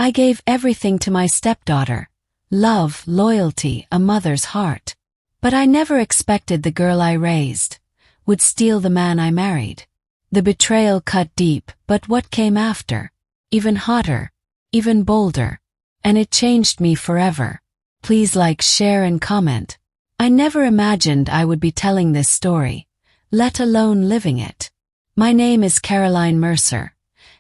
I gave everything to my stepdaughter. Love, loyalty, a mother's heart. But I never expected the girl I raised would steal the man I married. The betrayal cut deep, but what came after? Even hotter, even bolder. And it changed me forever. Please like, share and comment. I never imagined I would be telling this story, let alone living it. My name is Caroline Mercer,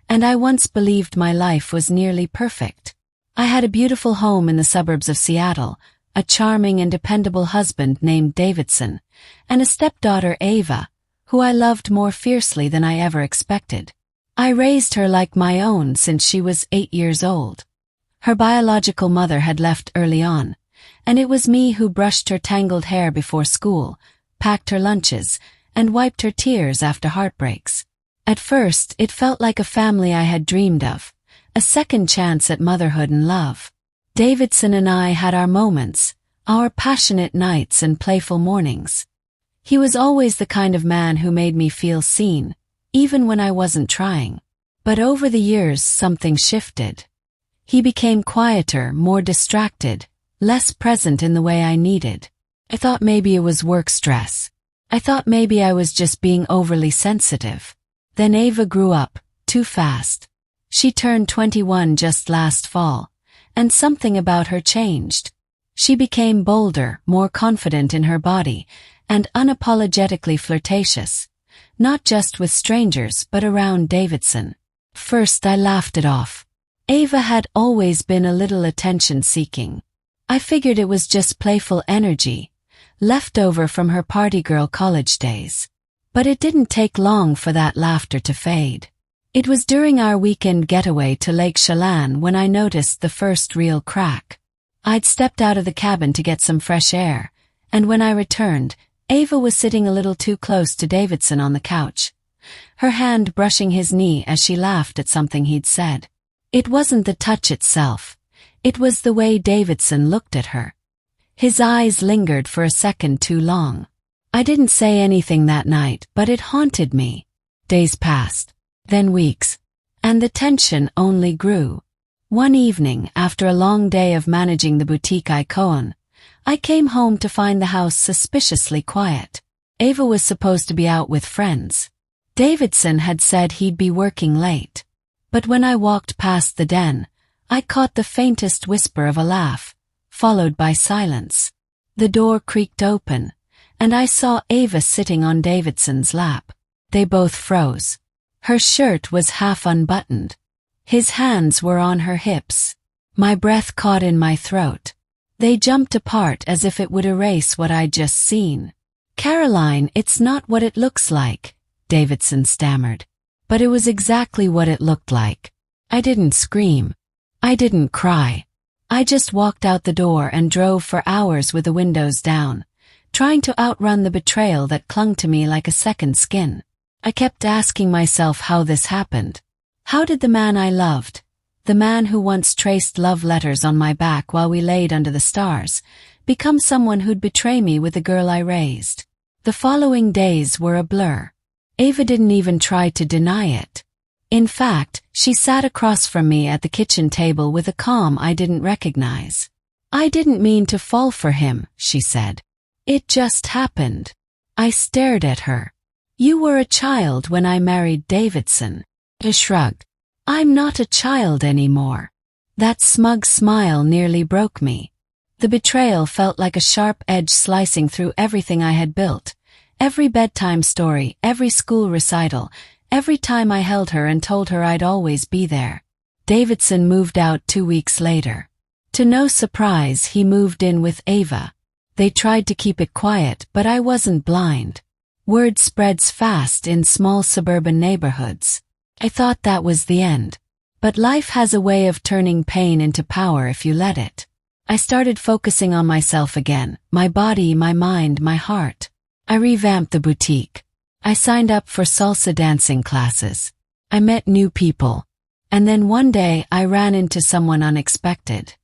and I once believed my life was nearly perfect. I had a beautiful home in the suburbs of Seattle, a charming and dependable husband named Davidson, and a stepdaughter Ava, who I loved more fiercely than I ever expected. I raised her like my own since she was 8 years old. Her biological mother had left early on, and it was me who brushed her tangled hair before school, packed her lunches, and wiped her tears after heartbreaks. At first, it felt like a family I had dreamed of, a second chance at motherhood and love. Davidson and I had our moments, our passionate nights and playful mornings. He was always the kind of man who made me feel seen, even when I wasn't trying. But over the years, something shifted. He became quieter, more distracted, less present in the way I needed. I thought maybe it was work stress. I thought maybe I was just being overly sensitive. Then Ava grew up, too fast. She turned 21 just last fall, and something about her changed. She became bolder, more confident in her body, and unapologetically flirtatious, not just with strangers but around Davidson. First I laughed it off. Ava had always been a little attention-seeking. I figured it was just playful energy, left over from her party girl college days. But it didn't take long for that laughter to fade. It was during our weekend getaway to Lake Chelan when I noticed the first real crack. I'd stepped out of the cabin to get some fresh air, and when I returned, Ava was sitting a little too close to Davidson on the couch, her hand brushing his knee as she laughed at something he'd said. It wasn't the touch itself. It was the way Davidson looked at her. His eyes lingered for a second too long. I didn't say anything that night, but it haunted me. Days passed, then weeks, and the tension only grew. One evening, after a long day of managing the boutique icon, I came home to find the house suspiciously quiet. Ava was supposed to be out with friends. Davidson had said he'd be working late. But when I walked past the den, I caught the faintest whisper of a laugh, followed by silence. The door creaked open, and I saw Ava sitting on Davidson's lap. They both froze. Her shirt was half unbuttoned. His hands were on her hips. My breath caught in my throat. They jumped apart as if it would erase what I'd just seen. "Caroline, it's not what it looks like," Davidson stammered. But it was exactly what it looked like. I didn't scream. I didn't cry. I just walked out the door and drove for hours with the windows down, trying to outrun the betrayal that clung to me like a second skin. I kept asking myself how this happened. How did the man I loved, the man who once traced love letters on my back while we laid under the stars, become someone who'd betray me with the girl I raised? The following days were a blur. Ava didn't even try to deny it. In fact, she sat across from me at the kitchen table with a calm I didn't recognize. "I didn't mean to fall for him," she said. "It just happened." I stared at her. "You were a child when I married Davidson." I shrugged. "I'm not a child anymore." That smug smile nearly broke me. The betrayal felt like a sharp edge slicing through everything I had built. Every bedtime story, every school recital, every time I held her and told her I'd always be there. Davidson moved out 2 weeks later. To no surprise, he moved in with Ava. They tried to keep it quiet, but I wasn't blind. Word spreads fast in small suburban neighborhoods. I thought that was the end. But life has a way of turning pain into power if you let it. I started focusing on myself again, my body, my mind, my heart. I revamped the boutique. I signed up for salsa dancing classes. I met new people. And then one day I ran into someone unexpected.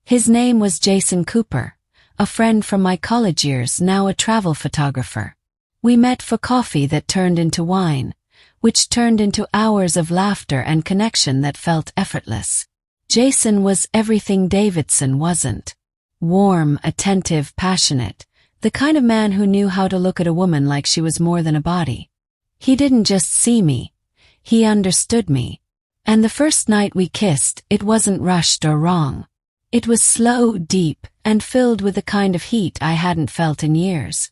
His name was Jason Cooper, a friend from my college years, now a travel photographer. We met for coffee that turned into wine, which turned into hours of laughter and connection that felt effortless. Jason was everything Davidson wasn't. Warm, attentive, passionate, the kind of man who knew how to look at a woman like she was more than a body. He didn't just see me, he understood me. And the first night we kissed, it wasn't rushed or wrong. It was slow, deep, and filled with the kind of heat I hadn't felt in years.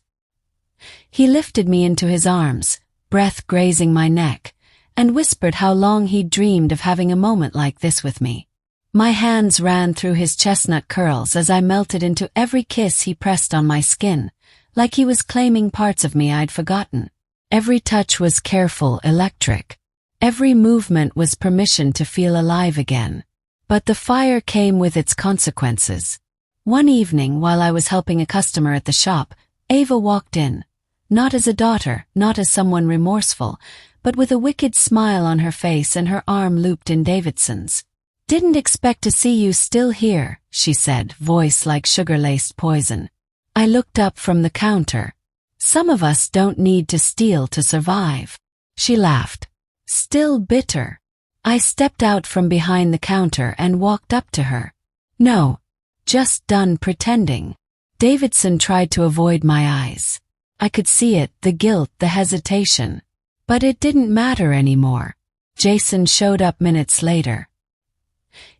He lifted me into his arms, breath grazing my neck, and whispered how long he'd dreamed of having a moment like this with me. My hands ran through his chestnut curls as I melted into every kiss he pressed on my skin, like he was claiming parts of me I'd forgotten. Every touch was careful, electric. Every movement was permission to feel alive again. But the fire came with its consequences. One evening, while I was helping a customer at the shop, Ava walked in. Not as a daughter, not as someone remorseful, but with a wicked smile on her face and her arm looped in Davidson's. "Didn't expect to see you still here," she said, voice like sugar-laced poison. I looked up from the counter. "Some of us don't need to steal to survive." She laughed. Still bitter. I stepped out from behind the counter and walked up to her. "No, just done pretending." Davidson tried to avoid my eyes. I could see it, the guilt, the hesitation. But it didn't matter anymore. Jason showed up minutes later.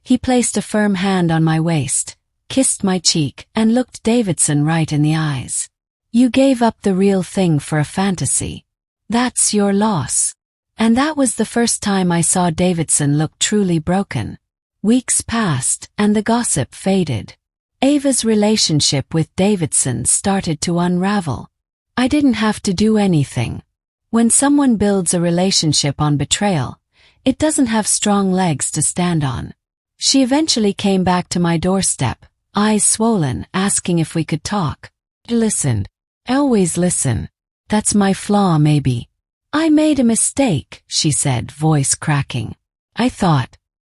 He placed a firm hand on my waist, kissed my cheek, and looked Davidson right in the eyes. "You gave up the real thing for a fantasy. That's your loss." And that was the first time I saw Davidson look truly broken. Weeks passed, and the gossip faded. Ava's relationship with Davidson started to unravel. I didn't have to do anything. When someone builds a relationship on betrayal, it doesn't have strong legs to stand on. She eventually came back to my doorstep, eyes swollen, asking if we could talk. I listened. I always listen. That's my flaw, maybe. "I made a mistake," she said, voice cracking. I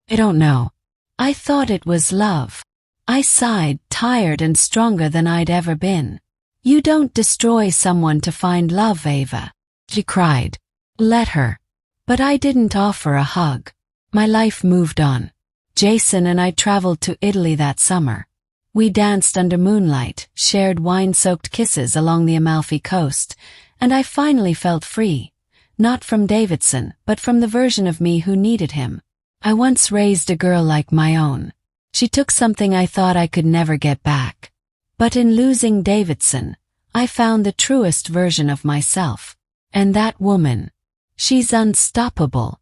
don't know. I thought it was love." I sighed, tired and stronger than I'd ever been. "You don't destroy someone to find love, Ava," she cried. "Let her." But I didn't offer a hug. My life moved on. Jason and I traveled to Italy that summer. We danced under moonlight, shared wine-soaked kisses along the Amalfi Coast, and I finally felt free. Not from Davidson, but from the version of me who needed him. I once raised a girl like my own. She took something I thought I could never get back. But in losing Davidson, I found the truest version of myself. And that woman, she's unstoppable.